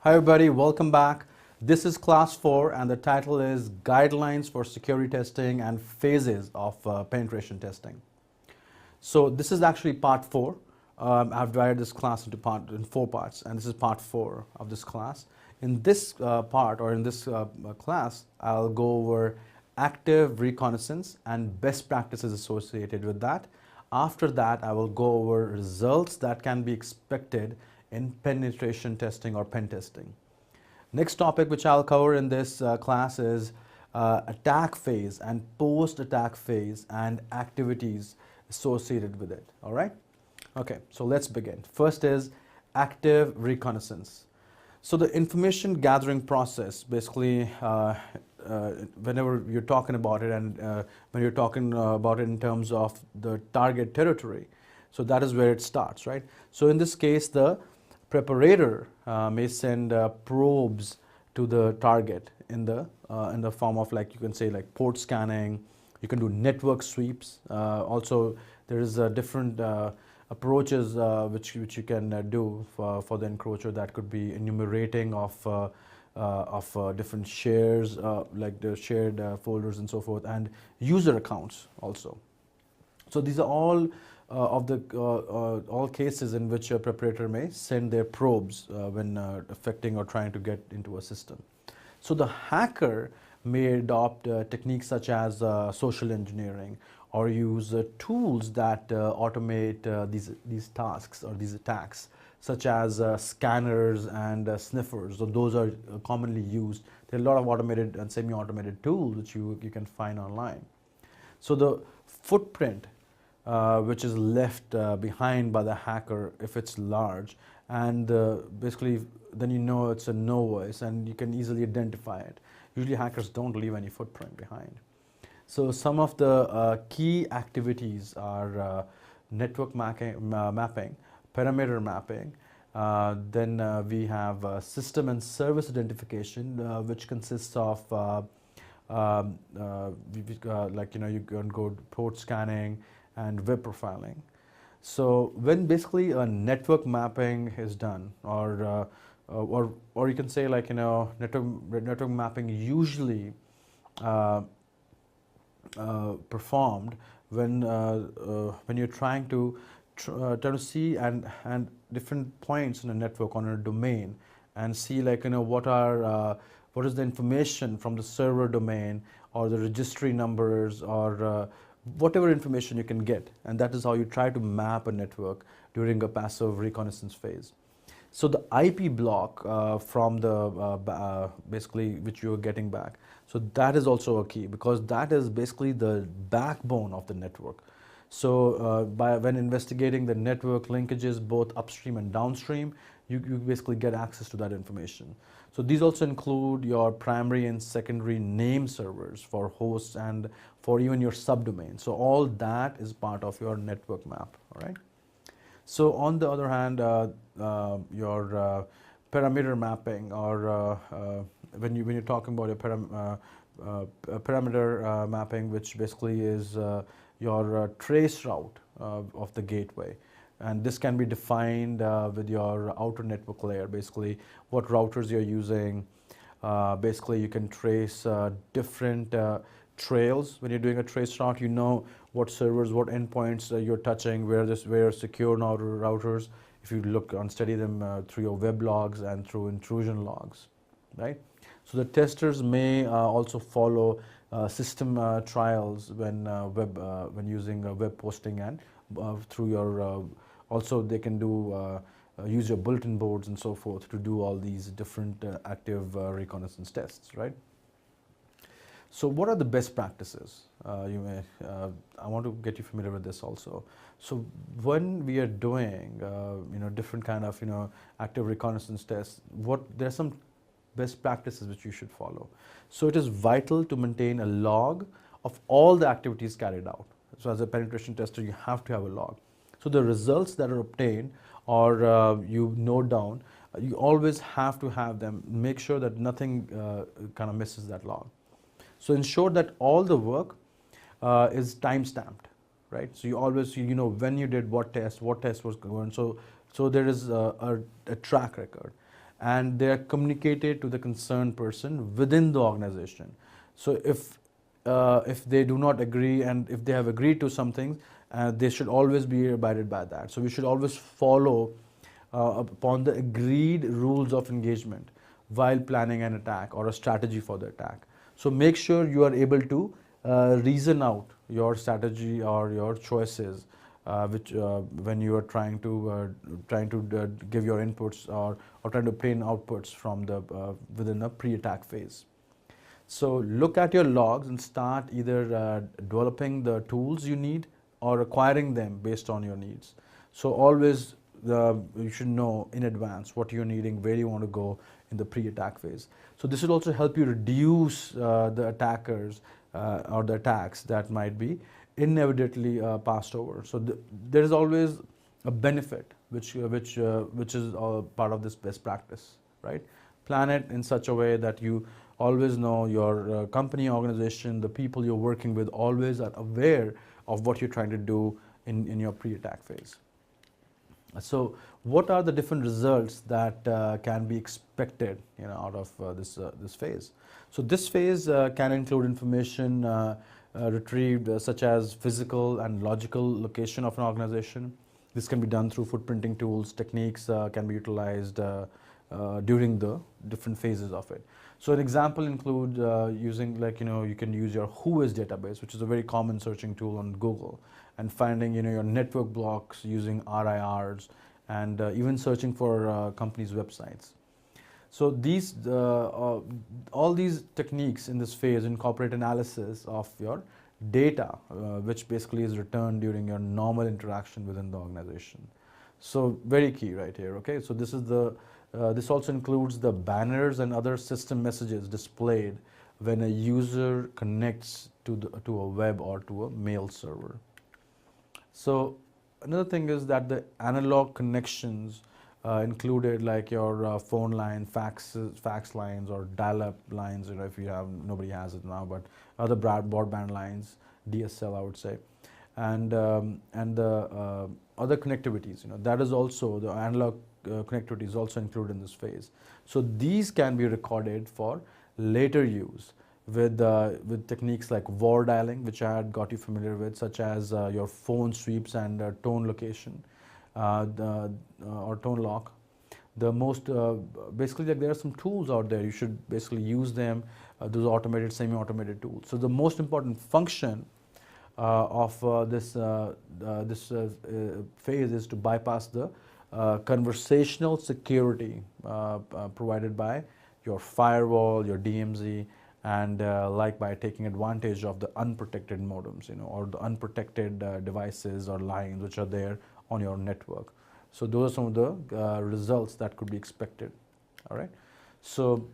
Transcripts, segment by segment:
Hi everybody, welcome back. This is class 4 and the title is Guidelines for Security Testing and Phases of Penetration Testing. So this is actually part 4. I've divided this class in 4 parts, and this is part 4 of this class. In this class, I'll go over active reconnaissance and best practices associated with that. After that, I will go over results that can be expected in penetration testing or pen testing. Next topic which I'll cover in this class is attack phase and post-attack phase and activities associated with it. All right? Okay, so let's begin. First is active reconnaissance. So the information gathering process, basically, whenever you're talking about it and when you're talking about it in terms of the target territory, so that is where it starts, right? So in this case, the preparator may send probes to the target in the form of, like, you can say, like port scanning. You can do network sweeps. Also, there is different approaches which you can do for the encroacher. That could be enumerating of different shares, like the shared folders and so forth, and user accounts also. So these are all all cases in which a preparator may send their probes when affecting or trying to get into a system. So the hacker may adopt techniques such as social engineering or use tools that automate these tasks or these attacks, such as scanners and sniffers. So those are commonly used. There are a lot of automated and semi-automated tools which you can find online. So the footprint which is left behind by the hacker, if it's large, and basically then you know it's a no voice and you can easily identify it. Usually hackers don't leave any footprint behind. So some of the key activities are network mapping, parameter mapping, then we have system and service identification, which consists of like, you can go port scanning and web profiling. So when basically a network mapping is done, or you can say, like, network mapping usually performed when you're trying to try to see and different points in a network on a domain and see, like, what is the information from the server domain or the registry numbers or whatever information you can get, and that is how you try to map a network during a passive reconnaissance phase. So the IP block from the basically which you're getting back, so that is also a key, because that is basically the backbone of the network. So when investigating the network linkages both upstream and downstream, you basically get access to that information. So these also include your primary and secondary name servers for hosts and for even your subdomain. So all that is part of your network map, all right? So on the other hand, your parameter mapping, or when you're talking about your parameter mapping, which basically is your trace route of the gateway. And this can be defined with your outer network layer, basically what routers you're using. Basically, you can trace different trails. When you're doing a trace route, you know what servers, what endpoints you're touching, where secure routers, if you look and study them through your web logs and through intrusion logs, right? So the testers may also follow system trials when using web posting and through your also they can do use your bulletin boards and so forth to do all these different active reconnaissance tests, right? So what are the best practices? I want to get you familiar with this also. So when we are doing different kind of active reconnaissance tests, there are some best practices which you should follow. So it is vital to maintain a log of all the activities carried out. So as a penetration tester, you have to have a log. So the results that are obtained or you note down, you always have to have them. Make sure that nothing kind of misses that log. So ensure that all the work is time stamped, right? So you always, when you did what test was going. So there is a track record. and they are communicated to the concerned person within the organization. So if they do not agree, and if they have agreed to something, they should always be abided by that. So we should always follow upon the agreed rules of engagement while planning an attack or a strategy for the attack. So make sure you are able to reason out your strategy or your choices, which when you are trying to give your inputs, or trying to obtain outputs from the within the pre-attack phase. So look at your logs and start either developing the tools you need or acquiring them based on your needs. So always you should know in advance what you're needing, where you want to go in the pre-attack phase. So this will also help you reduce the attackers or the attacks that might be inevitably passed over. So there is always a benefit which is part of this best practice, right? Plan it in such a way that you always know your company, organization, the people you're working with always are aware of what you're trying to do in your pre-attack phase. So what are the different results that can be expected, out of this phase? So this phase can include information retrieved such as physical and logical location of an organization. This can be done through footprinting tools. Techniques can be utilized during the different phases of it. So an example includes using, you can use your Whois database, which is a very common searching tool on Google, and finding your network blocks using RIRs, and even searching for companies' websites. So these all these techniques in this phase incorporate analysis of your data, which basically is returned during your normal interaction within the organization. So very key right here. Okay, so this is the this also includes the banners and other system messages displayed when a user connects to a web or to a mail server. So another thing is that the analog connections included, like your phone line, fax lines, or dial-up lines. If you have, nobody has it now, but other broadband lines, DSL, I would say, and the other connectivities. That is also the analog connectivity is also included in this phase. So these can be recorded for later use with techniques like war dialing, which I had got you familiar with, such as your phone sweeps and tone location, or tone lock. The most basically, like, there are some tools out there. You should basically use them. Those automated, semi-automated tools. So the most important function of this phase is to bypass the conversational security provided by your firewall, your DMZ, and by taking advantage of the unprotected modems, or the unprotected devices or lines which are there on your network. So those are some of the results that could be expected. All right. So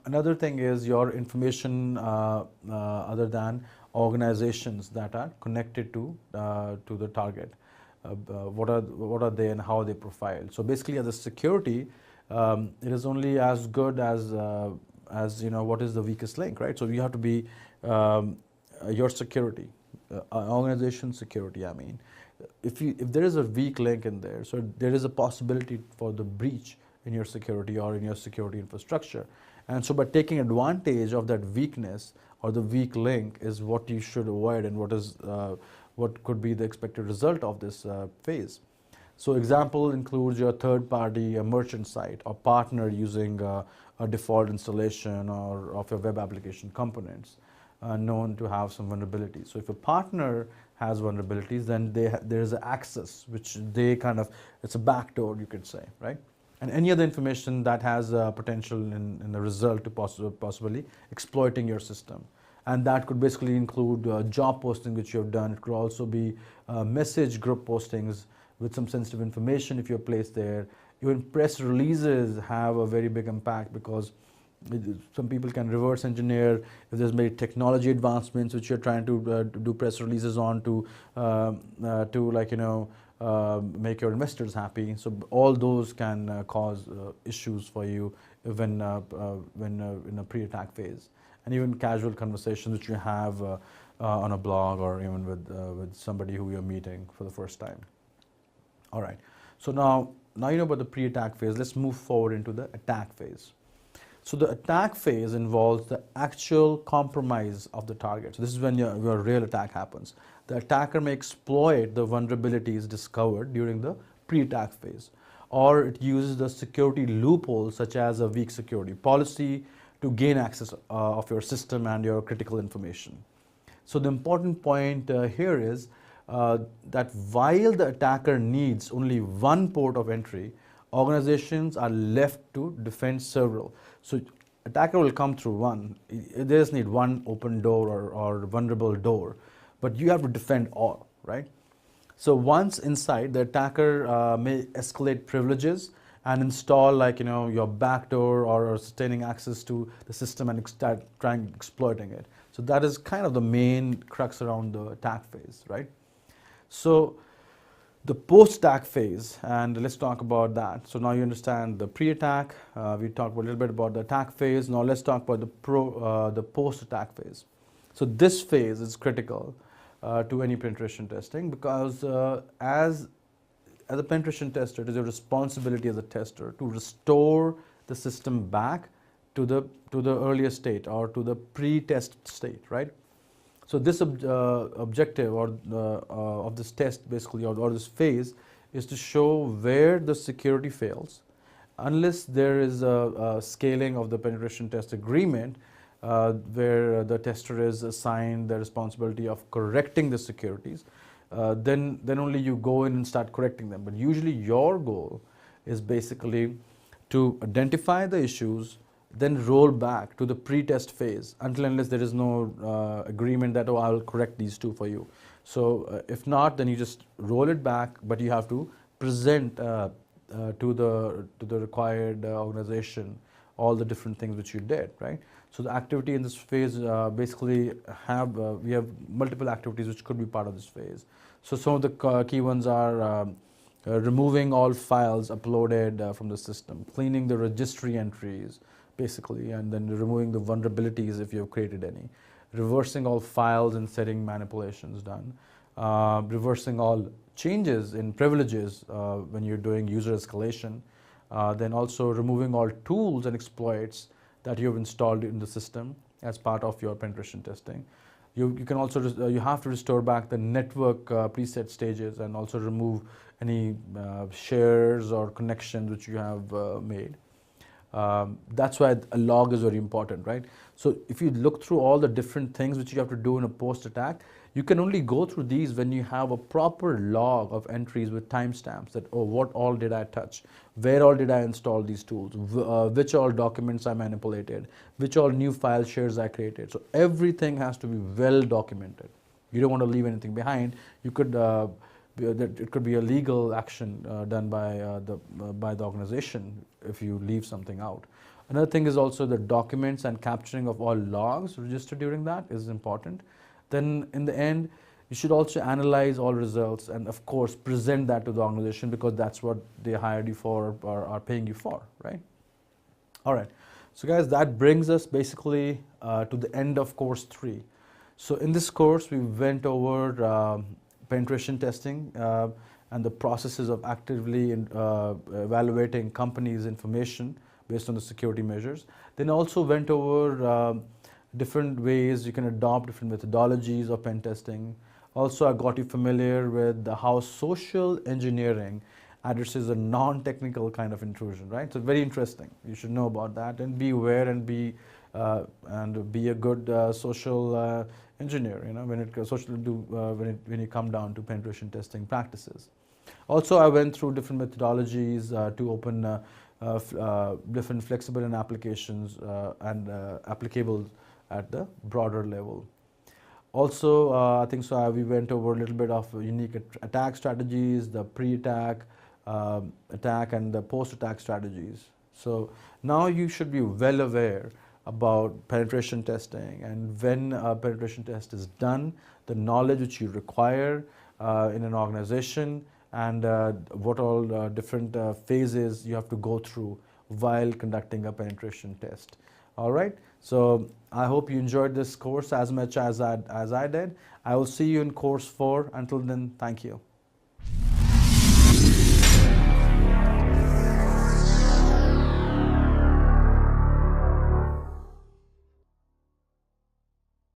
another thing is your information other than organizations that are connected to the target. What are they and how are they profiled? So basically, as a security, it is only as good as what is the weakest link, right? So you have to be your security, organization security. I mean, if there is a weak link in there, so there is a possibility for the breach in your security or in your security infrastructure. And so by taking advantage of that weakness or the weak link is what you should avoid, and what could be the expected result of this phase. So example includes your third-party merchant site or partner using a default installation or of your web application components known to have some vulnerabilities. So if a partner has vulnerabilities, then there is an access which they it's a backdoor, you could say, right? And any other information that has potential in the result to possibly exploiting your system. And that could basically include job posting which you have done. It could also be message group postings with some sensitive information if you're placed there. Even press releases have a very big impact, because some people can reverse engineer if there's many technology advancements which you're trying to do press releases on to make your investors happy. So all those can cause issues for you when in a pre-attack phase. And even casual conversations which you have on a blog, or even with somebody who you're meeting for the first time. All right. So now now you know about the pre-attack phase. Let's move forward into the attack phase. So the attack phase involves the actual compromise of the target. So this is when your real attack happens. The attacker may exploit the vulnerabilities discovered during the pre-attack phase, or it uses the security loopholes such as a weak security policy to gain access of your system and your critical information. So the important point here is that while the attacker needs only one port of entry, organizations are left to defend several. So attacker will come through one. They just need one open door or vulnerable door, but you have to defend all, right? So once inside, the attacker may escalate privileges and install, like, you know, your backdoor or sustaining access to the system and start trying exploiting it. So that is kind of the main crux around the attack phase, right? So the post-attack phase, and let's talk about that. So now you understand the pre-attack. We talked a little bit about the attack phase. Now let's talk about the post-attack phase. So this phase is critical to any penetration testing, because as a penetration tester, it is your responsibility as a tester to restore the system back to the earlier state or to the pre-test state, right? So this objective or of this test basically, or this phase, is to show where the security fails. Unless there is a scaling of the penetration test agreement where the tester is assigned the responsibility of correcting the securities, then only you go in and start correcting them. But usually your goal is basically to identify the issues, then roll back to the pre-test phase until unless there is no agreement that, oh, I'll correct these two for you. So if not, then you just roll it back, but you have to present to the required organization all the different things which you did, right? So the activity in this phase basically we have multiple activities which could be part of this phase. So some of the key ones are removing all files uploaded from the system, cleaning the registry entries, basically, and then removing the vulnerabilities if you have created any, reversing all files and setting manipulations done, reversing all changes in privileges when you're doing user escalation, then also removing all tools and exploits that you have installed in the system as part of your penetration testing. You can also you have to restore back the network preset stages and also remove any shares or connections which you have made. That's why a log is very important, right? So if you look through all the different things which you have to do in a post-attack, you can only go through these when you have a proper log of entries with timestamps that, oh, what all did I touch? Where all did I install these tools? Which all documents I manipulated? Which all new file shares I created? So everything has to be well documented. You don't want to leave anything behind. You could, it could be a legal action done by the organization if you leave something out. Another thing is also the documents and capturing of all logs registered during that is important. Then in the end, you should also analyze all results and of course present that to the organization, because that's what they hired you for or are paying you for, right? All right, so guys, that brings us basically to the end of course 3. So in this course, we went over penetration testing and the processes of actively evaluating companies' information based on the security measures. Then also went over different ways you can adopt different methodologies of pen testing. Also, I got you familiar with how social engineering addresses a non-technical kind of intrusion, right? So very interesting. You should know about that and be aware and be a good social engineer. You know, when you come down to penetration testing practices. Also, I went through different methodologies to open different flexible and applications and applicable at the broader level. Also, I think so we went over a little bit of unique attack strategies, the pre-attack, attack, and the post-attack strategies. So now you should be well aware about penetration testing, and when a penetration test is done, the knowledge which you require in an organization, and what all different phases you have to go through while conducting a penetration test. All right, so I hope you enjoyed this course as much as I did. I will see you in course 4. Until then, thank you.